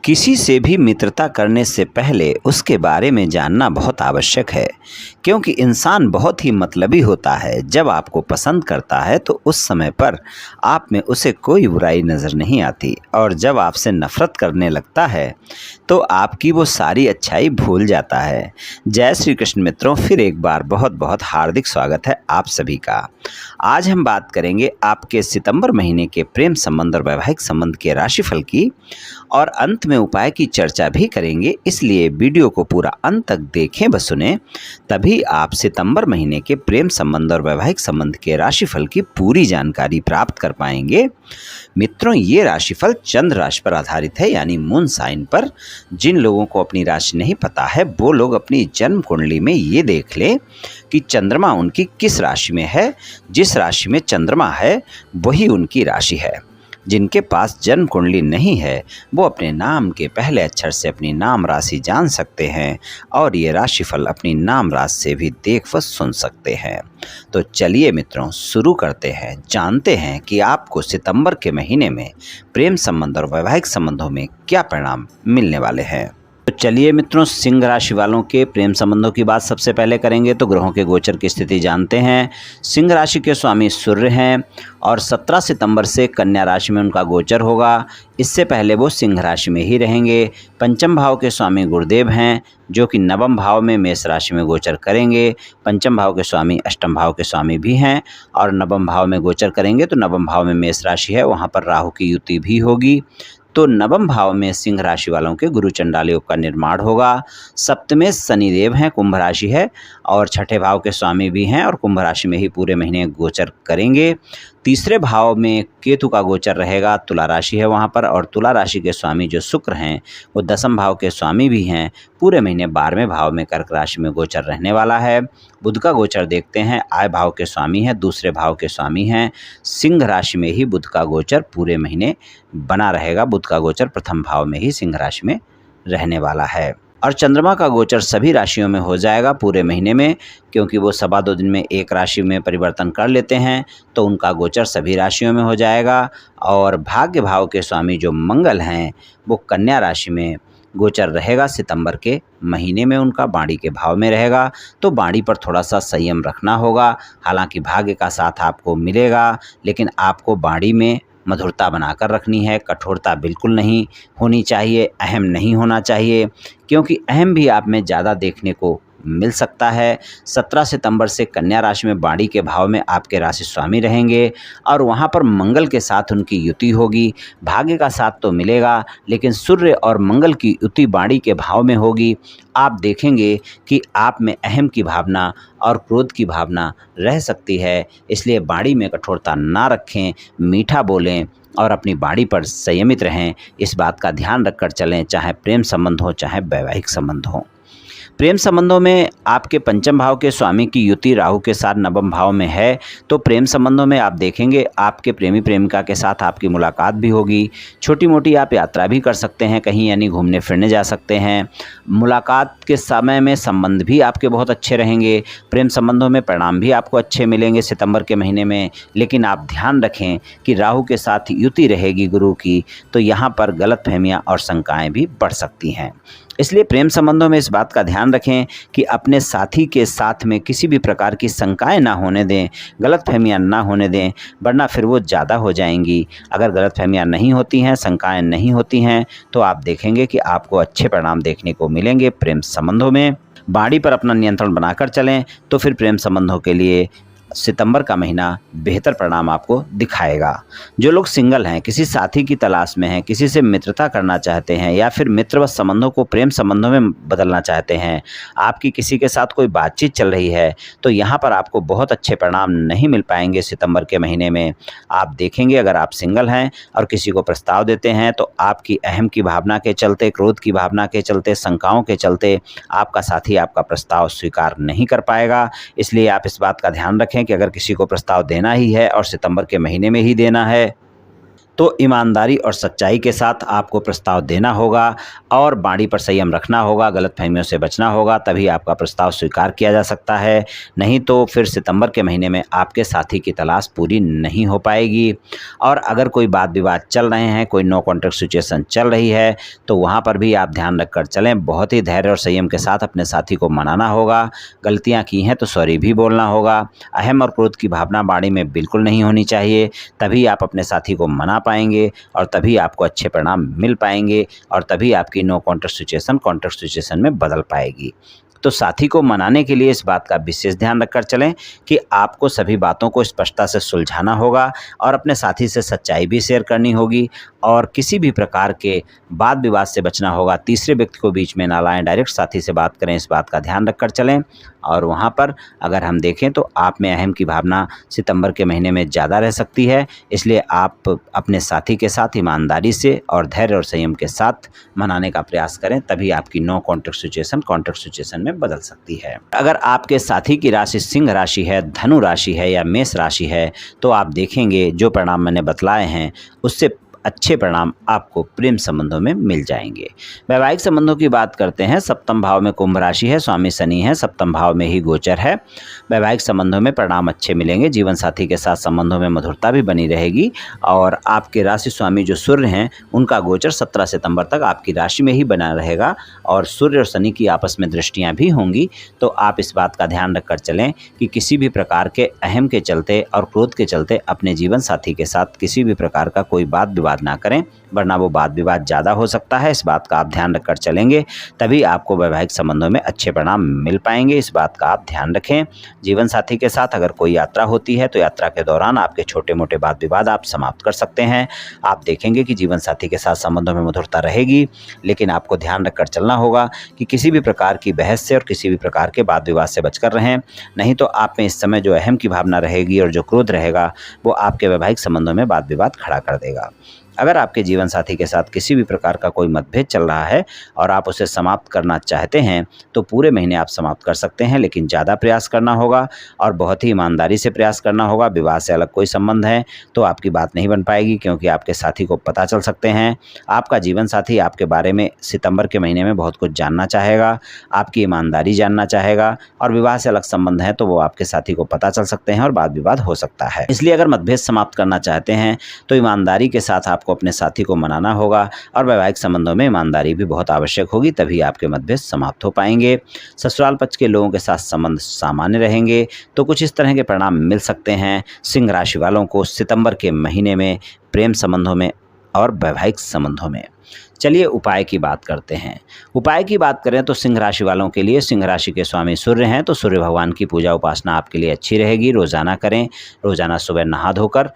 किसी से भी मित्रता करने से पहले उसके बारे में जानना बहुत आवश्यक है, क्योंकि इंसान बहुत ही मतलबी होता है। जब आपको पसंद करता है तो उस समय पर आप में उसे कोई बुराई नज़र नहीं आती, और जब आपसे नफ़रत करने लगता है तो आपकी वो सारी अच्छाई भूल जाता है। जय श्री कृष्ण मित्रों, फिर एक बार बहुत बहुत हार्दिक स्वागत है आप सभी का। आज हम बात करेंगे आपके सितंबर महीने के प्रेम संबंध और वैवाहिक संबंध के राशिफल की, और अंत में उपाय की चर्चा भी करेंगे। इसलिए वीडियो को पूरा अंत तक देखें व सुने, तभी आप सितंबर महीने के प्रेम संबंध और वैवाहिक संबंध के राशिफल की पूरी जानकारी प्राप्त कर पाएंगे। मित्रों, ये राशिफल चंद्र राशि पर आधारित है, यानी मून साइन पर। जिन लोगों को अपनी राशि नहीं पता है वो लोग अपनी जन्म कुंडली में ये देख लें कि चंद्रमा उनकी किस राशि में है। जिस राशि में चंद्रमा है वही उनकी राशि है। जिनके पास जन्म कुंडली नहीं है वो अपने नाम के पहले अक्षर से अपनी नाम राशि जान सकते हैं, और ये राशिफल अपनी नाम राशि से भी देख व सुन सकते हैं। तो चलिए मित्रों, शुरू करते हैं, जानते हैं कि आपको सितंबर के महीने में प्रेम संबंध और वैवाहिक संबंधों में क्या परिणाम मिलने वाले हैं। तो चलिए मित्रों, सिंह राशि वालों के प्रेम संबंधों की बात सबसे पहले करेंगे तो ग्रहों के गोचर की स्थिति जानते हैं। सिंह राशि के स्वामी सूर्य हैं और 17 सितंबर से कन्या राशि में उनका गोचर होगा। इससे पहले वो सिंह राशि में ही रहेंगे। पंचम भाव के स्वामी गुरुदेव हैं, जो कि नवम भाव में मेष राशि में गोचर करेंगे। पंचम भाव के स्वामी अष्टम भाव के स्वामी भी हैं और नवम भाव में गोचर करेंगे। तो नवम भाव में मेष राशि है, वहाँ पर राहु की युति भी होगी। तो नवम भाव में सिंह राशि वालों के गुरु चंडाल योग का निर्माण होगा। सप्तमें शनिदेव हैं, कुंभ राशि है, और छठे भाव के स्वामी भी हैं और कुंभ राशि में ही पूरे महीने गोचर करेंगे। तीसरे भाव में केतु का गोचर रहेगा, तुला राशि है वहाँ पर, और तुला राशि के स्वामी जो शुक्र हैं वो दसम भाव के स्वामी भी हैं। पूरे महीने 12वें भाव में कर्क राशि में गोचर रहने वाला है। बुध का गोचर देखते हैं, आय भाव के स्वामी हैं, दूसरे भाव के स्वामी हैं। सिंह राशि में ही बुध का गोचर पूरे महीने बना रहेगा। बुध का गोचर प्रथम भाव में ही सिंह राशि में रहने वाला है। और चंद्रमा का गोचर सभी राशियों में हो जाएगा पूरे महीने में, क्योंकि वो सवा 2 दिन में एक राशि में परिवर्तन कर लेते हैं, तो उनका गोचर सभी राशियों में हो जाएगा। और भाग्य भाव के स्वामी जो मंगल हैं वो कन्या राशि में गोचर रहेगा। सितंबर के महीने में उनका बाड़ी के भाव में रहेगा, तो बाड़ी पर थोड़ा सा संयम रखना होगा। हालांकि भाग्य का साथ आपको मिलेगा, लेकिन आपको बाड़ी में मधुरता बनाकर रखनी है। कठोरता बिल्कुल नहीं होनी चाहिए, अहम नहीं होना चाहिए, क्योंकि अहम भी आप में ज़्यादा देखने को मिल सकता है। 17 सितंबर से कन्या राशि में बाड़ी के भाव में आपके राशि स्वामी रहेंगे, और वहाँ पर मंगल के साथ उनकी युति होगी। भाग्य का साथ तो मिलेगा, लेकिन सूर्य और मंगल की युति बाड़ी के भाव में होगी। आप देखेंगे कि आप में अहम की भावना और क्रोध की भावना रह सकती है। इसलिए बाड़ी में कठोरता ना रखें, मीठा बोलें और अपनी बाड़ी पर संयमित रहें। इस बात का ध्यान रखकर चलें, चाहे प्रेम संबंध हो चाहे वैवाहिक संबंध हो। प्रेम संबंधों में आपके पंचम भाव के स्वामी की युति राहु के साथ नवम भाव में है, तो प्रेम संबंधों में आप देखेंगे आपके प्रेमी प्रेमिका के साथ आपकी मुलाकात भी होगी। छोटी मोटी आप यात्रा भी कर सकते हैं कहीं, यानी घूमने फिरने जा सकते हैं। मुलाकात के समय में संबंध भी आपके बहुत अच्छे रहेंगे। प्रेम संबंधों में परिणाम भी आपको अच्छे मिलेंगे सितंबर के महीने में। लेकिन आप ध्यान रखें कि राहु के साथ युति रहेगी गुरु की, तो यहाँ पर गलतफहमियाँ और शंकाएँ भी बढ़ सकती हैं। इसलिए प्रेम संबंधों में इस बात का ध्यान रखें कि अपने साथी के साथ में किसी भी प्रकार की शंकाएं ना होने दें, गलतफहमियां ना होने दें, वरना फिर वो ज़्यादा हो जाएंगी। अगर गलतफहमियां नहीं होती हैं, शंकाएं नहीं होती हैं, तो आप देखेंगे कि आपको अच्छे परिणाम देखने को मिलेंगे प्रेम संबंधों में। बाड़ी पर अपना नियंत्रण बनाकर चलें, तो फिर प्रेम संबंधों के लिए सितंबर का महीना बेहतर परिणाम आपको दिखाएगा। जो लोग सिंगल हैं, किसी साथी की तलाश में हैं, किसी से मित्रता करना चाहते हैं, या फिर मित्र व संबंधों को प्रेम संबंधों में बदलना चाहते हैं, आपकी किसी के साथ कोई बातचीत चल रही है, तो यहाँ पर आपको बहुत अच्छे परिणाम नहीं मिल पाएंगे सितंबर के महीने में। आप देखेंगे अगर आप सिंगल हैं और किसी को प्रस्ताव देते हैं, तो आपकी अहम की भावना के चलते, क्रोध की भावना के चलते, शंकाओं के चलते आपका साथी आपका प्रस्ताव स्वीकार नहीं कर पाएगा। इसलिए आप इस बात का ध्यान रखें कि अगर किसी को प्रस्ताव देना ही है और सितंबर के महीने में ही देना है, तो ईमानदारी और सच्चाई के साथ आपको प्रस्ताव देना होगा और बाणी पर संयम रखना होगा, गलतफहमियों से बचना होगा, तभी आपका प्रस्ताव स्वीकार किया जा सकता है। नहीं तो फिर सितंबर के महीने में आपके साथी की तलाश पूरी नहीं हो पाएगी। और अगर कोई वाद विवाद चल रहे हैं, कोई नो कॉन्ट्रैक्ट सिचुएशन चल रही है, तो वहाँ पर भी आप ध्यान रखकर चलें। बहुत ही धैर्य और संयम के साथ अपने साथी को मनाना होगा। गलतियाँ की हैं तो सॉरी भी बोलना होगा। अहम और क्रोध की भावना बाणी में बिल्कुल नहीं होनी चाहिए, तभी आप अपने साथी को मना पाएंगे और तभी आपको अच्छे परिणाम मिल पाएंगे और तभी आपकी no contract situation contract situation में बदल पाएगी। तो साथी को मनाने के लिए इस बात का विशेष ध्यान रखकर चलें कि आपको सभी बातों को स्पष्टता से सुलझाना होगा और अपने साथी से सच्चाई भी शेयर करनी होगी और किसी भी प्रकार के वाद विवाद से बचना होगा। तीसरे व्यक्ति को बीच में ना लाएं, डायरेक्ट साथी से बात करें, इस बात का ध्यान रखकर चलें। और वहाँ पर अगर हम देखें तो आप में अहम की भावना सितंबर के महीने में ज़्यादा रह सकती है, इसलिए आप अपने साथी के साथ ईमानदारी से और धैर्य और संयम के साथ मनाने का प्रयास करें, तभी आपकी no contract situation contract situation में बदल सकती है। अगर आपके साथी की राशि सिंह राशि है, धनु राशि है या मेष राशि है, तो आप देखेंगे जो परिणाम मैंने बतलाए हैं उससे अच्छे परिणाम आपको प्रेम संबंधों में मिल जाएंगे। वैवाहिक संबंधों की बात करते हैं। सप्तम भाव में कुंभ राशि है, स्वामी शनि है, सप्तम भाव में ही गोचर है। वैवाहिक संबंधों में परिणाम अच्छे मिलेंगे। जीवन साथी के साथ संबंधों में मधुरता भी बनी रहेगी और आपके राशि स्वामी जो सूर्य हैं उनका गोचर 17 सितंबर तक आपकी राशि में ही बना रहेगा और सूर्य और शनि की आपस में दृष्टियाँ भी होंगी। तो आप इस बात का ध्यान रखकर चलें कि किसी भी प्रकार के अहम के चलते और क्रोध के चलते अपने जीवन साथी के साथ किसी भी प्रकार का कोई वाद विवाद ना करें, वरना वो वाद विवाद ज़्यादा हो सकता है। इस बात का आप ध्यान रखकर चलेंगे, तभी आपको वैवाहिक संबंधों में अच्छे परिणाम मिल पाएंगे। इस बात का आप ध्यान रखें। जीवन साथी के साथ अगर कोई यात्रा होती है तो यात्रा के दौरान आपके छोटे मोटे वाद विवाद आप समाप्त कर सकते हैं। आप देखेंगे कि जीवन साथी के साथ संबंधों में मधुरता रहेगी, लेकिन आपको ध्यान रखकर चलना होगा कि किसी भी प्रकार की बहस से और किसी भी प्रकार के वाद विवाद से बचकर रहें। नहीं तो आप में इस समय जो अहम की भावना रहेगी और जो क्रोध रहेगा वो आपके वैवाहिक संबंधों में वाद विवाद खड़ा कर देगा। अगर आपके जीवन साथी के साथ किसी भी प्रकार का कोई मतभेद चल रहा है और आप उसे समाप्त करना चाहते हैं तो पूरे महीने आप समाप्त कर सकते हैं, लेकिन ज़्यादा प्रयास करना होगा और बहुत ही ईमानदारी से प्रयास करना होगा। विवाह से अलग कोई संबंध है तो आपकी बात नहीं बन पाएगी, क्योंकि आपके साथी को पता चल सकते हैं। आपका जीवन साथी आपके बारे में सितंबर के महीने में बहुत कुछ जानना चाहेगा, आपकी ईमानदारी जानना चाहेगा और विवाह से अलग संबंध है तो वो आपके साथी को पता चल सकते हैं और वाद विवाद हो सकता है। इसलिए अगर मतभेद समाप्त करना चाहते हैं तो ईमानदारी के साथ आपको अपने साथी को मनाना होगा और वैवाहिक संबंधों में ईमानदारी भी बहुत आवश्यक होगी, तभी आपके मतभेद समाप्त हो पाएंगे। ससुराल पक्ष के लोगों के साथ संबंध सामान्य रहेंगे तो कुछ इस तरह के परिणाम मिल सकते हैं सिंह राशि वालों को सितंबर के महीने में प्रेम संबंधों में और वैवाहिक संबंधों में। चलिए उपाय की बात करते हैं। उपाय की बात करें तो सिंह राशि वालों के लिए, सिंह राशि के स्वामी सूर्य हैं तो सूर्य भगवान की पूजा उपासना आपके लिए अच्छी रहेगी। रोज़ाना करें। रोज़ाना सुबह नहा धोकर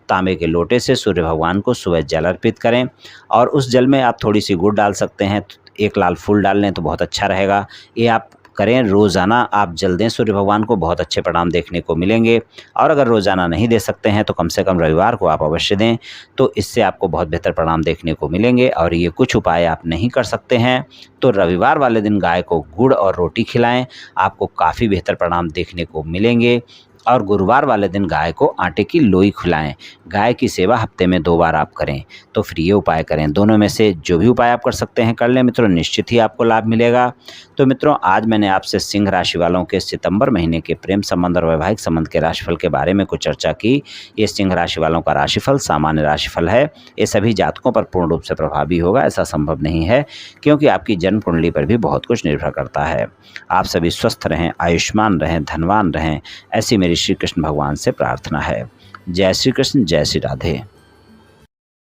तांबे के लोटे से सूर्य भगवान को सुबह जल अर्पित करें और उस जल में आप थोड़ी सी गुड़ डाल सकते हैं। एक लाल फूल डाल लें तो बहुत अच्छा रहेगा। ये आप करें, रोज़ाना आप जल दें सूर्य भगवान को, बहुत अच्छे परिणाम देखने को मिलेंगे। और अगर रोज़ाना नहीं दे सकते हैं तो कम से कम रविवार को आप अवश्य दें, तो इससे आपको बहुत बेहतर परिणाम देखने को मिलेंगे। और ये कुछ उपाय आप नहीं कर सकते हैं तो रविवार वाले दिन गाय को गुड़ और रोटी खिलाएं, आपको काफ़ी बेहतर परिणाम देखने को मिलेंगे। और गुरुवार वाले दिन गाय को आटे की लोई खिलाएं। गाय की सेवा हफ्ते में 2 बार आप करें। तो फिर ये उपाय करें। दोनों में से जो भी उपाय आप कर सकते हैं कर लें मित्रों, निश्चित ही आपको लाभ मिलेगा। तो मित्रों, आज मैंने आपसे सिंह राशि वालों के सितंबर महीने के प्रेम संबंध और वैवाहिक संबंध के राशिफल के बारे में कुछ चर्चा की। ये सिंह राशि वालों का राशिफल सामान्य राशिफल है। ये सभी जातकों पर पूर्ण रूप से प्रभावी होगा ऐसा संभव नहीं है, क्योंकि आपकी जन्म कुंडली पर भी बहुत कुछ निर्भर करता है। आप सभी स्वस्थ रहें, आयुष्मान रहें, धनवान रहें, ऐसी मेरी श्री कृष्ण भगवान से प्रार्थना है। जय श्री कृष्ण, जय श्री राधे।